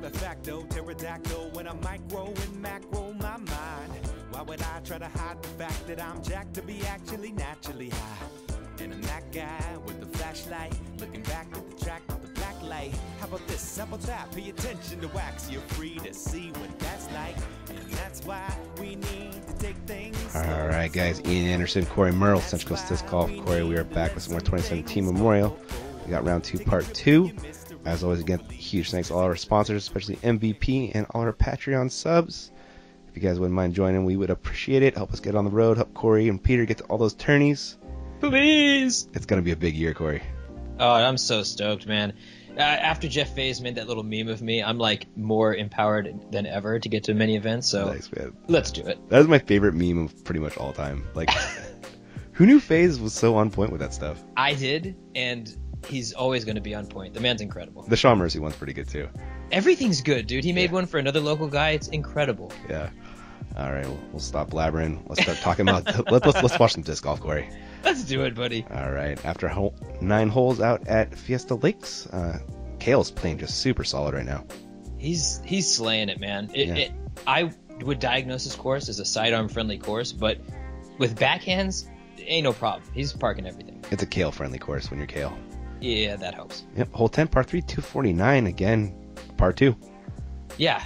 not a facto, pterodactyl when I'm micro and macro my mind. Why would I try to hide the fact that I'm jacked to be actually naturally high? And I'm that guy with the flashlight, looking back at the track with the black light. How about this, how about that? Pay attention to wax, you're free to see what that's like. And that's why we need to take things slow. Alright guys, Ian Anderson, Corey Merle, Central Coast Disc Golf. Corey, we are back with some more 2017 Memorial. We got round 2, part 2. As always, again, huge thanks to all our sponsors, especially MVP and all our Patreon subs. If you guys wouldn't mind joining, we would appreciate it. Help us get on the road, help Corey and Peter get to all those tourneys. Please! It's going to be a big year, Corey. Oh, I'm so stoked, man. After Jeff Faze made that little meme of me, I'm like more empowered than ever to get to many events, so nice, man. Let's do it. That is my favorite meme of pretty much all time. Like, who knew Faze was so on point with that stuff? I did, and he's always going to be on point. The man's incredible. The Sean Mercy one's pretty good, too. Everything's good, dude. He made one for another local guy. It's incredible. Yeah. All right, we'll stop blabbering. Let's start talking about... let's watch some disc golf, Corey. Let's do it, buddy. All right. After 9 holes out at Fiesta Lakes, Cale's playing just super solid right now. He's slaying it, man. I would diagnose this course as a sidearm friendly course, but with backhands, ain't no problem. He's parking everything. It's a Cale friendly course when you're Cale. Yeah, that helps. Yep. Hole 10, par 3, 249 again, par 2. Yeah,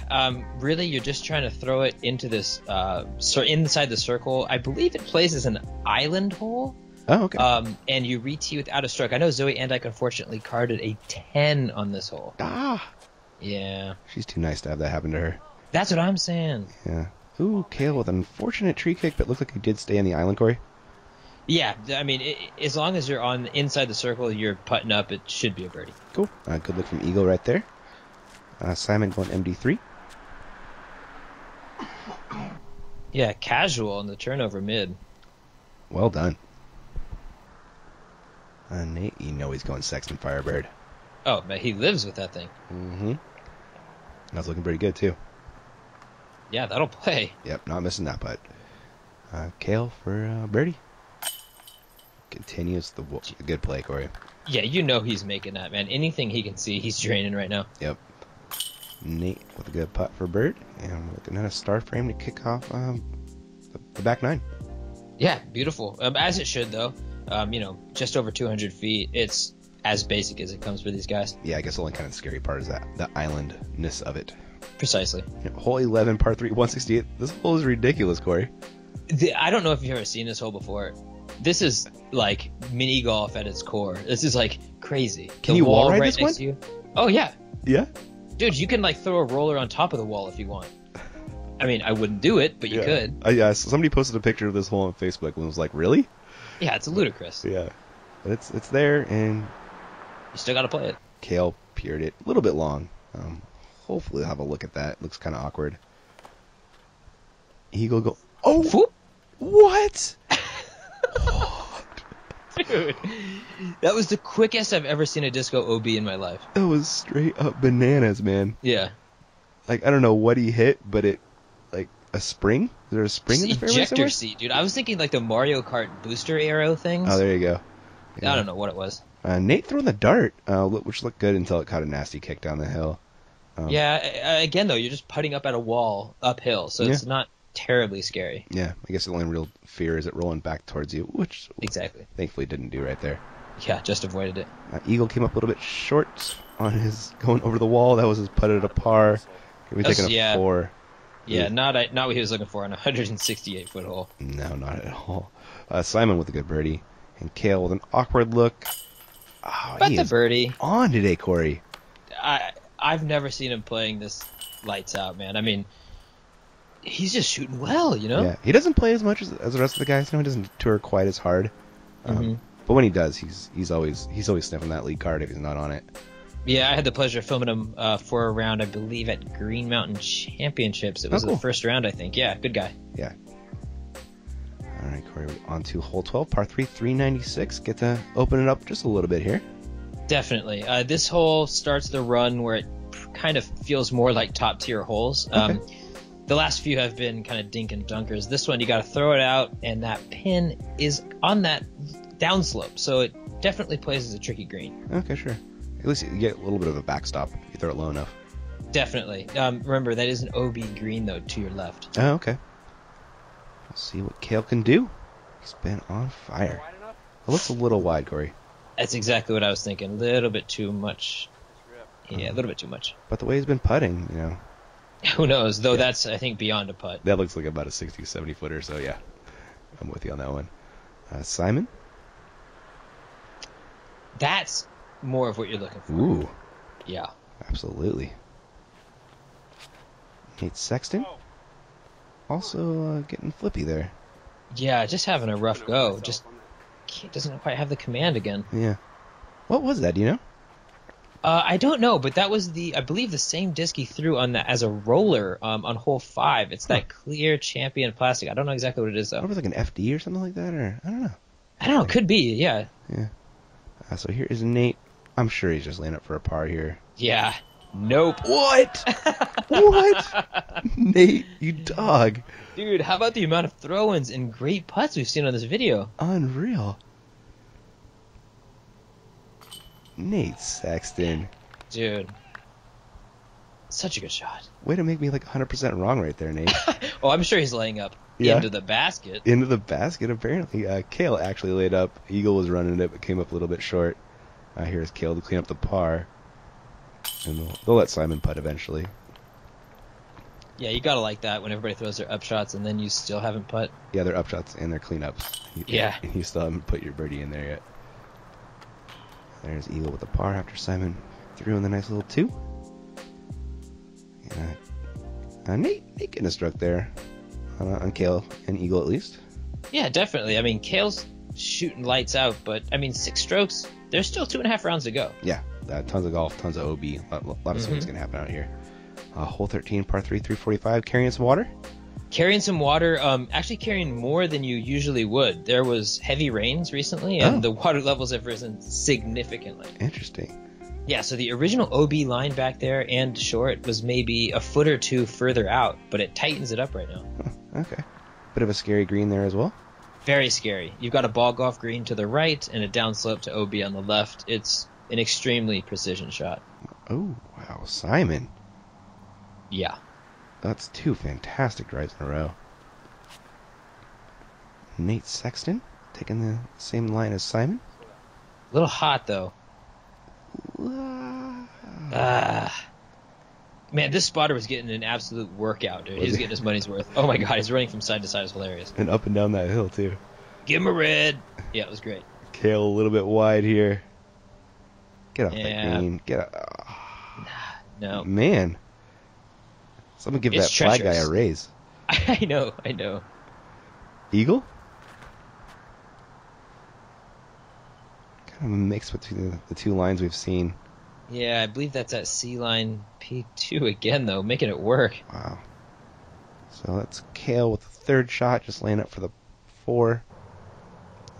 really, you're just trying to throw it into this, inside the circle. I believe it plays as an island hole. Oh, okay. And you re-tee without a stroke. I know Zoe Andyke unfortunately carded a 10 on this hole. Ah. Yeah. She's too nice to have that happen to her. That's what I'm saying. Yeah. Ooh, Cale with an unfortunate tree kick, but looked like he did stay on the island, Corey. Yeah, I mean, as long as you're on inside the circle, you're putting up, it should be a birdie. Cool. Good look from Eagle right there. Simon going MD3. Yeah, casual on the turnover mid. Well done. Nate, you know he's going Sexton Firebird. Oh, man, he lives with that thing. Mm-hmm. That's looking pretty good, too. Yeah, that'll play. Yep, not missing that putt. Cale for birdie. Continues the good play, Corey. Yeah, you know he's making that, man. Anything he can see, he's draining right now. Yep. Nate with a good putt for bird. And looking at a star frame to kick off the back 9. Yeah, beautiful. As it should, though. Just over 200 feet. It's as basic as it comes for these guys. Yeah, I guess the only kind of scary part is that the islandness of it. Precisely. Hole 11, par 3, 168. This hole is ridiculous, Corey. I don't know if you've ever seen this hole before. This is like mini golf at its core. This is like crazy. Can you wall ride this one? To you. Oh, yeah. Yeah? Dude, you can like throw a roller on top of the wall if you want. I mean, I wouldn't do it, but you could. Yeah, somebody posted a picture of this hole on Facebook and was like, really? Yeah, it's ludicrous. Yeah. But it's there, and you still got to play it. Cale peered it a little bit long. Hopefully we'll have a look at that. It looks kind of awkward. Eagle go. Oh! Whoop. What? Dude, that was the quickest I've ever seen a disco OB in my life. That was straight up bananas, man. Yeah. Like, I don't know what he hit, but it, like, a spring? Is there a spring in the fairway ejector somewhere? seat, dude. I was thinking like the Mario Kart booster arrow things. Oh, there you go. Yeah. I don't know what it was. Nate throwing the dart, which looked good until it caught a nasty kick down the hill. Yeah, again, though, you're just putting up at a wall uphill, so it's not terribly scary. Yeah, I guess the only real fear is it rolling back towards you, which exactly thankfully didn't do right there. Yeah, just avoided it. Eagle came up a little bit short on his going over the wall. That was his putt at a par. Could be taking a 4. Yeah, not what he was looking for on a 168-foot hole. No, not at all. Simon with a good birdie. And Cale with an awkward look. Oh, but the birdie. On today, Corey. I've never seen him playing this lights out, man. I mean, he's just shooting well, you know? Yeah, he doesn't play as much as the rest of the guys. He doesn't tour quite as hard. But when he does, he's always sniffing that lead card if he's not on it. Yeah, I had the pleasure of filming him for a round, I believe, at Green Mountain Championships. It was the first round, I think. Yeah, good guy. Yeah. All right, Corey, on to hole 12, par 3, 396. Get to open it up just a little bit here. Definitely. This hole starts the run where it kind of feels more like top-tier holes. Okay. The last few have been kind of dink and dunkers. This one, you got to throw it out, and that pin is on that downslope, so it definitely plays as a tricky green. Okay, sure. At least you get a little bit of a backstop if you throw it low enough. Definitely. Remember, that is an OB green, though, to your left. Oh, okay. We'll see what Cale can do. He's been on fire. It looks a little wide, Corey. That's exactly what I was thinking. A little bit too much. Yeah, a little bit too much. But the way he's been putting, you know. Who knows? Though that's, I think, beyond a putt. That looks like about a 60, 70 footer, so yeah. I'm with you on that one. Simon? That's more of what you're looking for. Ooh. Yeah. Absolutely. Nate Sexton? Also getting flippy there. Yeah, just having a rough go. Just doesn't quite have the command again. Yeah. What was that, do you know? I don't know, but that was I believe the same disc he threw on as a roller on hole 5. It's that clear Champion plastic. I don't know exactly what it is, though. It was like an FD or something like that, or I don't know. I don't know. Could be, yeah. Yeah. So here is Nate. I'm sure he's just laying up for a par here. Yeah. Nope. What? What? Nate, you dog. Dude, how about the amount of throw-ins and great putts we've seen on this video? Unreal. Nate Sexton. Dude. Such a good shot. Way to make me like 100% wrong right there, Nate. Oh, I'm sure he's laying up into the basket. Into the basket, apparently. Cale actually laid up. Eagle was running it, but came up a little bit short. Here's Cale to clean up the par. And they'll let Simon putt eventually. Yeah, you gotta like that when everybody throws their upshots and then you still haven't putt. Yeah, they're upshots and they're cleanups. Yeah. And you still haven't put your birdie in there yet. There's Eagle with the par after Simon threw in the nice little 2. Nate getting a stroke there on Cale and Eagle at least. Yeah, definitely. I mean, Cale's shooting lights out, but I mean, 6 strokes. There's still 2.5 rounds to go. Yeah, tons of golf, tons of OB. A lot of swings gonna happen out here. Hole 13, par 3, 345. Carrying some water. Carrying some water. Actually, carrying more than you usually would. There was heavy rains recently, and the water levels have risen significantly. Interesting. Yeah, so the original OB line back there and short was maybe a foot or 2 further out, but it tightens it up right now. Huh, okay. Bit of a scary green there as well. Very scary. You've got a ball golf green to the right and a downslope to OB on the left. It's an extremely precision shot. Oh, wow. Simon. Yeah. That's 2 fantastic drives in a row. Nate Sexton taking the same line as Simon. A little hot, though. Man, this spotter was getting an absolute workout, dude. He was getting his money's worth. Oh my god, he's running from side to side. It's hilarious. And up and down that hill, too. Give him a red. Yeah, it was great. Cale a little bit wide here. Get off that green. Get up. No. Man. Someone give that flag guy a raise. I know. Eagle? Kind of a mix between the 2 lines we've seen. Yeah, I believe that's at C line P2 again, though, making it work. Wow. So that's Cale with the 3rd shot, just laying up for the 4.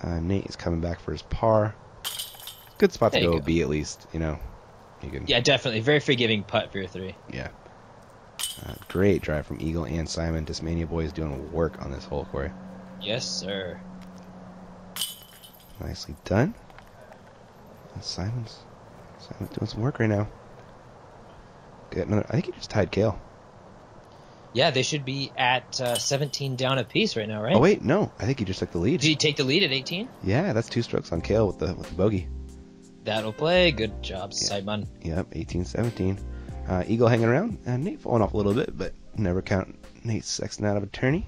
Nate is coming back for his par. Good spot to go B at least, you know. You can, yeah, definitely. Very forgiving putt for your 3. Yeah. Great drive from Eagle and Simon. Dismania boys doing work on this hole, Corey. Yes, sir. Nicely done. And Simon's doing some work right now. Get another. I think he just tied Cale. Yeah, they should be at 17 down apiece right now, right? Oh wait, no. I think he just took the lead. Did he take the lead at 18? Yeah, that's 2 strokes on Cale with the bogey. That'll play. Good job, Simon. Yep, 18-17. Eagle hanging around. Nate falling off a little bit, but never count Nate Sexton out of a tourney.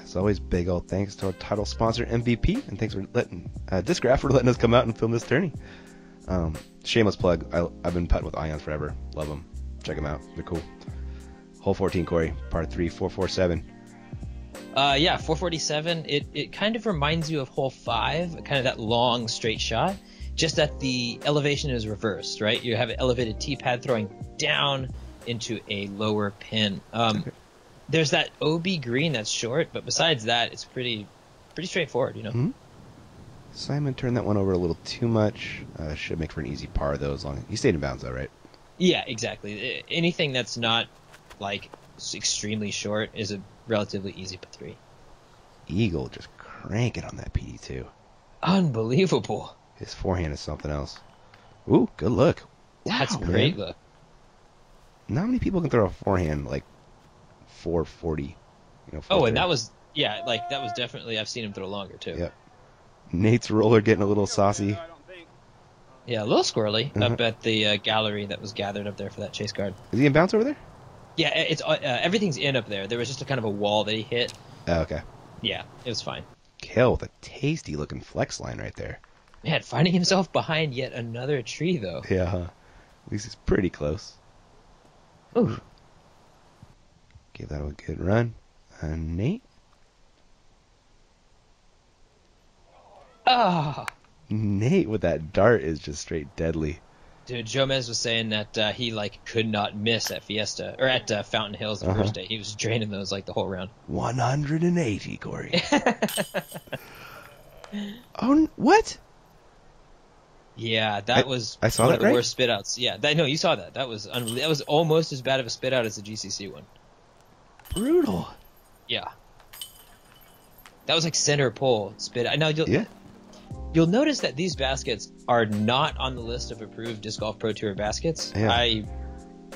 As always, big old thanks to our title sponsor, MVP, and thanks for letting Discraft for letting us come out and film this tourney. Shameless plug. I've been putting with Ions forever. Love them. Check them out. They're cool. Hole 14, Corey. Part 3, 447. 447. It kind of reminds you of hole 5, kind of that long straight shot, just that the elevation is reversed, right? You have an elevated tee pad throwing down into a lower pin. Okay. There's that OB green that's short, but besides that, it's pretty straightforward, you know. Mm-hmm. Simon turned that one over a little too much. Should make for an easy par though, as long as he stayed in bounds though, right? Yeah, exactly. Anything that's not like extremely short is a relatively easy par 3. Eagle just cranking on that PD2. Unbelievable. His forehand is something else. Ooh, good look. That's Wow, a great man. look. Not many people can throw a forehand like 440. You know. Oh, and 430. that was definitely, I've seen him throw longer too. Yep. Nate's roller getting a little saucy. Yeah, a little squirrely Uh-huh. up at the gallery that was gathered up there for that chase card. Is he in bounce over there? Yeah, it's everything's in up there. There was just a kind of a wall that he hit. Oh, okay. Yeah, it was fine. Cale with a tasty looking flex line right there. Man, finding himself behind yet another tree though. Yeah, huh? At least he's pretty close. Ooh. Give that a good run. Nate? Ah. Nate with that dart is just straight deadly. Dude, Jomez was saying that he could not miss at Fiesta or at Fountain Hills the Uh-huh. first day. He was draining those the whole round. 180, Corey. Oh, what? Yeah, that was I saw one that, of the right? worst spit outs. Yeah, no, you saw that. That was unbelievable. That was almost as bad of a spit out as the GCC one. Brutal. Yeah. That was like center pole spit out. Now Yeah. you'll notice that these baskets are not on the list of approved Disc Golf Pro Tour baskets. Yeah.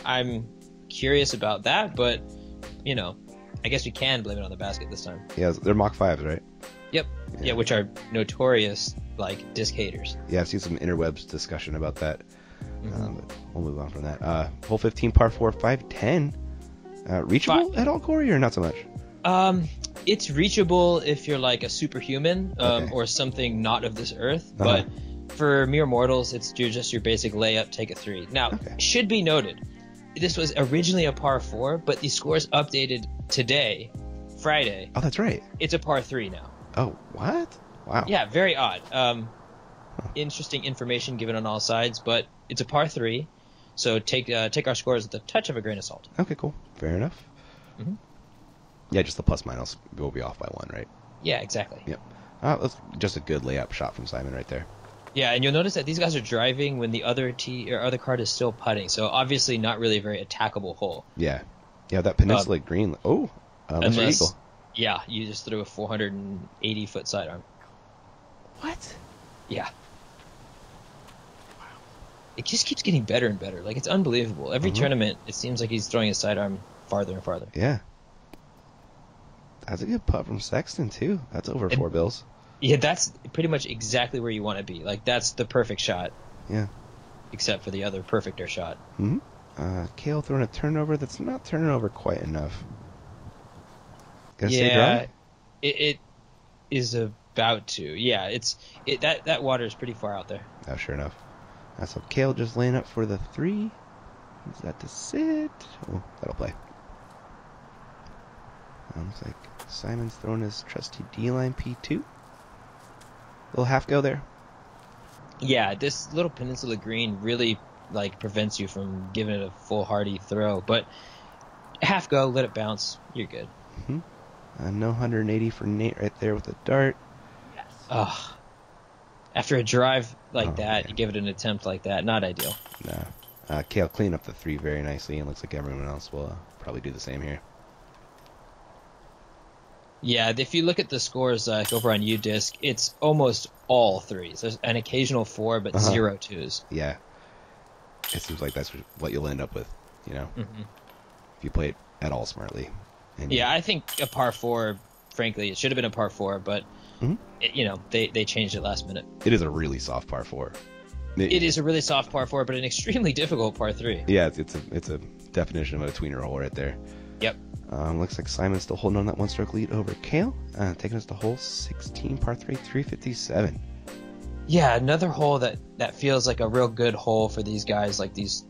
I'm curious about that, but I guess we can blame it on the basket this time. Yeah, they're Mach 5s, right? Yep. Yeah, which are notorious disc haters. Yeah, I've seen some interwebs discussion about that. Mhm. But we'll move on from that. Hole 15, par 4, 510. Reachable at all, Corey, or not so much? It's reachable if you're a superhuman Okay. or something not of this earth, Uh-huh. but for mere mortals, it's just your basic layup, take a 3. Now, Okay. should be noted, this was originally a par 4, but the scores updated today, Friday. Oh, that's right. It's a par 3 now. Oh, what? Wow. Yeah, very odd. Interesting information given on all sides, but it's a par 3, so take our scores with a touch of a grain of salt. Okay, cool. Fair enough. Mhm. Yeah, just the plus minus will be off by 1, right? Yeah, exactly. Yep. That's just a good layup shot from Simon right there. Yeah, and you'll notice that these guys are driving when the other other card is still putting, so obviously not really a very attackable hole. Yeah. Yeah, that peninsula green. Oh, that's your eagle. Yeah, you just threw a 480-foot sidearm. What? Yeah. It just keeps getting better and better. It's unbelievable. Every tournament, it seems like he's throwing his sidearm farther and farther. Yeah. That's a good putt from Sexton, too. That's over 4 bills. Yeah, that's pretty much exactly where you want to be. That's the perfect shot. Yeah. Except for the other perfecter shot. Mm-hmm. Cale throwing a turnover that's not turning over quite enough. Gotta stay Yeah, dry? it is about to. Yeah, that water is pretty far out there. Oh, sure enough. So Cale just laying up for the 3. Is that to sit? Oh, that'll play. Looks like Simon's throwing his trusty D-line P2. Little half go there. Yeah, this little peninsula green really prevents you from giving it a full hearty throw, but half go, let it bounce, you're good. No 180 for Nate right there with the dart. Ugh. After a drive that, man. you give it an attempt like that, not ideal. No. Cale cleaned up the 3 very nicely, and looks like everyone else will probably do the same here. Yeah, if you look at the scores over on UDisc, it's almost all 3s. There's an occasional 4, but 0 2s. Yeah. It seems like that's what you'll end up with, Mm-hmm. if you play it at all smartly. And Yeah, I think a par 4, frankly, it should have been a par 4, but they changed it last minute. it is a really soft par 4. It is a really soft par 4, but an extremely difficult par 3. Yeah, it's a definition of a tweener hole right there. Yep. Looks like Simon's still holding on that 1-stroke lead over Cale, taking us to hole 16, par 3, 357. Yeah, another hole that feels like a real good hole for these guys, like this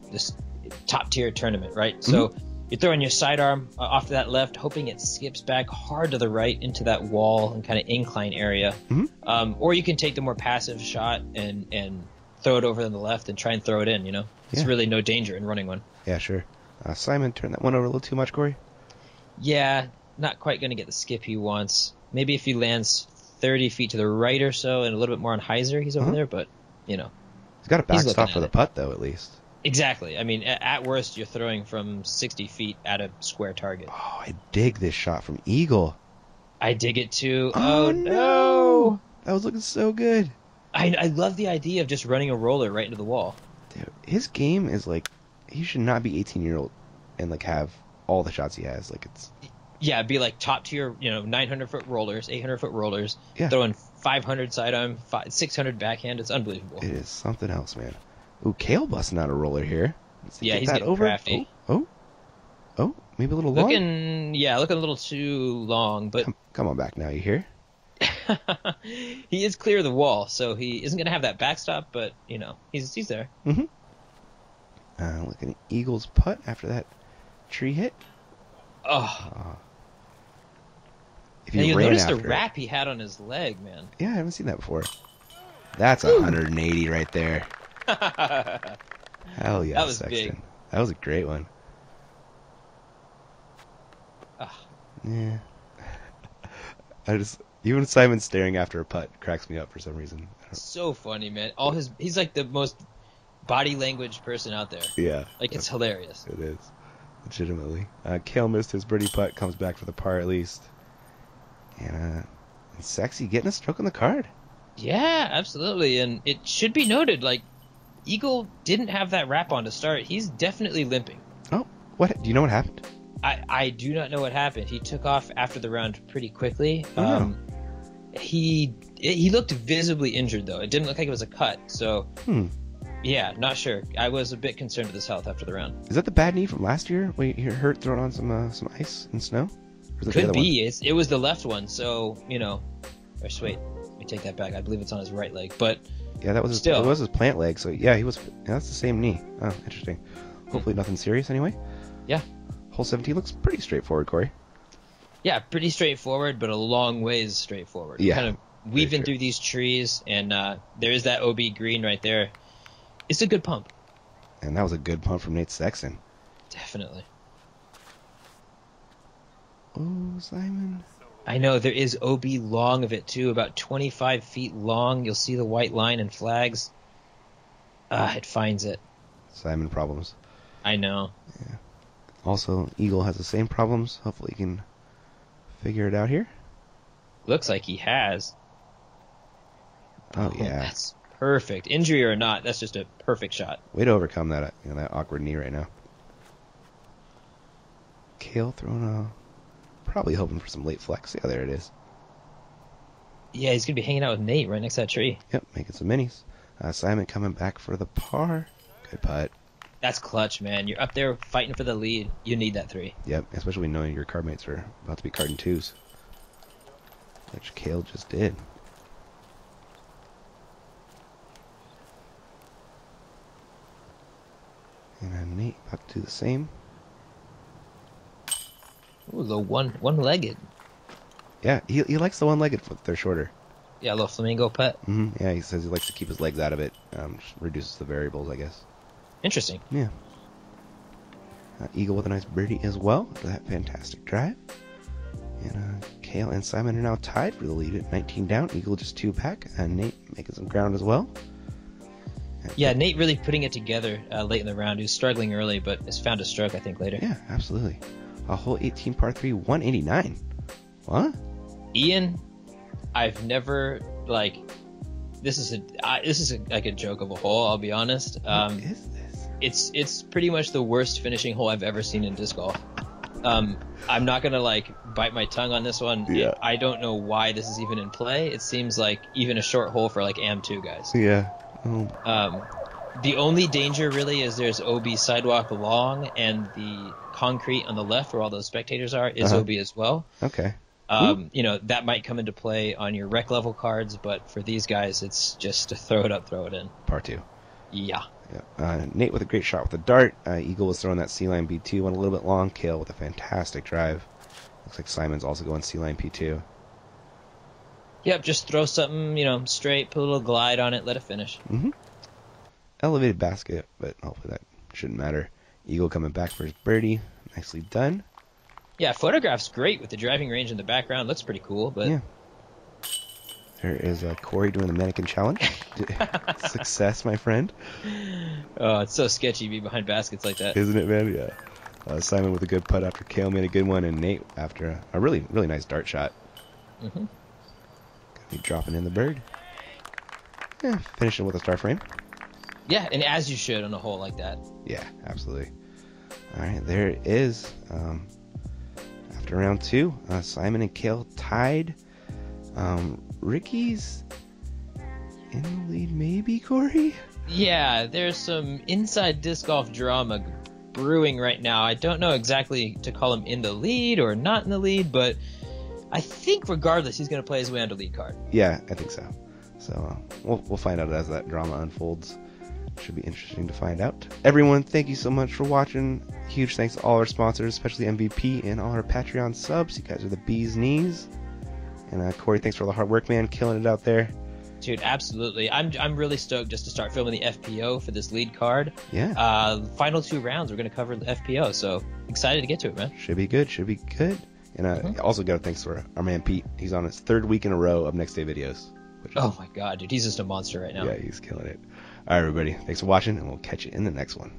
top tier tournament, right? Mm-hmm. So you're throwing your sidearm off to that left, hoping it skips back hard to the right into that wall and kind of incline area. Mm-hmm. Or you can take the more passive shot and throw it over on the left and try and throw it in, you know? It's really no danger in running one. Yeah, sure. Simon turned that one over a little too much, Corey. Yeah, not quite going to get the skip he wants. Maybe if he lands 30 feet to the right or so and a little bit more on hyzer, he's over there, but, you know. He's got a backstop for the putt, though, at least. Exactly. I mean, at worst, you're throwing from 60 feet at a square target. Oh, I dig this shot from Eagle. I dig it, too. Oh no! That was looking so good. I love the idea of just running a roller right into the wall. Dude, his game is like, he should not be 18-year-old and, like, have all the shots he has. Like, it's... Yeah, it'd be like top tier, 900-foot rollers, 800-foot rollers, Yeah. throwing 500 sidearm, 600 backhand. It's unbelievable. It is something else, man. Ooh, Cale busting out a roller here. Yeah, he's getting crafty. Oh, maybe a little long? Looking a little too long, but... Come on back now, you hear? He is clear of the wall, so he isn't going to have that backstop, but, he's there. Mm-hmm. Looking at Eagle's putt after that tree hit. Oh. If Now, you you ran notice the after wrap he had on his leg, man. Yeah, I haven't seen that before. That's 180 right there. Hell yeah, That was Sexton. big. That was a great one. Yeah. Even Simon staring after a putt cracks me up for some reason. So funny, man. He's like the most body language person out there. Yeah. Like, it's hilarious. It is. Legitimately. Cale missed his birdie putt, comes back for the par at least. And Sexy getting a stroke on the card. Yeah, absolutely. And it should be noted, like, Eagle didn't have that wrap on to start. He's definitely limping. Oh, what? Do you know what happened? I do not know what happened. He took off after the round pretty quickly. Oh, no. He looked visibly injured, though. It didn't look like it was a cut. So, yeah, not sure. I was a bit concerned with his health after the round. Is that the bad knee from last year? Where you hurt throwing on some ice and snow? Or is it the Could other be. one? It was the left one, so, Or wait, let me take that back. I believe it's on his right leg. But Yeah, that was still. It was his plant leg. So yeah, that's the same knee. Oh, interesting. Hopefully nothing serious anyway. Yeah. Hole 17 looks pretty straightforward, Corey. Yeah, pretty straightforward, but a long ways straightforward. Yeah, Kind of weaving true. through these trees, and there is that OB green right there. It's a good pump. And that was a good punt from Nate Sexton. Definitely. Oh, Simon. I know, there is OB long of it, too, about 25 feet long. You'll see the white line and flags. It finds it. Simon problems. I know. Yeah. Also, Eagle has the same problems. Hopefully he can figure it out here. Looks like he has. Oh, yeah. That's perfect. Injury or not, that's just a perfect shot. Way to overcome that that awkward knee right now. Cale throwing probably hoping for some late flex. Yeah, there it is. Yeah, he's going to be hanging out with Nate right next to that tree. Yep, making some minis. Simon coming back for the par. Good putt. That's clutch, man. You're up there fighting for the lead. You need that 3. Yep, especially knowing your card mates are about to be carding 2s. Which Cale just did. And Nate about to do the same. Ooh, the one-legged. Yeah, he likes the one-legged if they're shorter. Yeah, a little flamingo putt. Yeah, he says he likes to keep his legs out of it. Just reduces the variables, I guess. Interesting. Yeah. Eagle with a nice birdie as well for that fantastic drive. And Cale and Simon are now tied for the lead at 19 down. Eagle just 2 back, and Nate making some ground as well. Yeah, Nate really putting it together late in the round. He was struggling early, but has found a stroke, I think, later. Yeah, absolutely. A hole 18 par 3, 189. What? Ian, I've never, this is like a joke of a hole, I'll be honest. What is this? It's pretty much the worst finishing hole I've ever seen in disc golf. I'm not going to, bite my tongue on this one. Yeah. I don't know why this is even in play. It seems like even a short hole for, AM2 guys. Yeah. The only danger really is there's OB sidewalk along, and the concrete on the left where all those spectators are is OB as well. Okay. That might come into play on your rec level cards, but for these guys, it's just to throw it up, throw it in. Part 2. Yeah. Nate with a great shot with the dart. Eagle was throwing that C-line B2, went a little bit long. Cale with a fantastic drive. Looks like Simon's also going C-line P2. Yep, just throw something, straight, put a little glide on it, let it finish. Mm-hmm. Elevated basket, but hopefully that shouldn't matter. Eagle coming back for his birdie. Nicely done. Yeah, photograph's great with the driving range in the background. Looks pretty cool, but... Yeah. There is Corey doing the mannequin challenge. Success, my friend. Oh, it's so sketchy to be behind baskets like that. Isn't it, man? Yeah. Simon with a good putt after Cale made a good one, and Nate after a really, really nice dart shot. Mm-hmm. Gonna be dropping in the bird. Yeah, finishing with a star frame. Yeah, and as you should on a hole like that. Yeah, absolutely. All right, there it is. After round 2, Simon and Cale tied. Ricky's in the lead, maybe, Corey? Yeah, there's some inside disc golf drama brewing right now. I don't know exactly to call him in the lead or not in the lead, but I think regardless, he's going to play his way onto lead card. Yeah, I think so. So we'll find out as that drama unfolds. Should be interesting to find out. Everyone, thank you so much for watching. Huge thanks to all our sponsors, especially MVP and all our Patreon subs. You guys are the bee's knees. And Corey, thanks for all the hard work, man. Killing it out there. Dude, absolutely. I'm really stoked just to start filming the FPO for this lead card. Yeah. Final 2 rounds, we're going to cover the FPO, so excited to get to it, man. Should be good. And also got to thanks for our man Pete. He's on his 3rd week in a row of next day videos. Oh my god, dude, he's just a monster right now. Yeah, he's killing it. All right, everybody. Thanks for watching, and we'll catch you in the next one.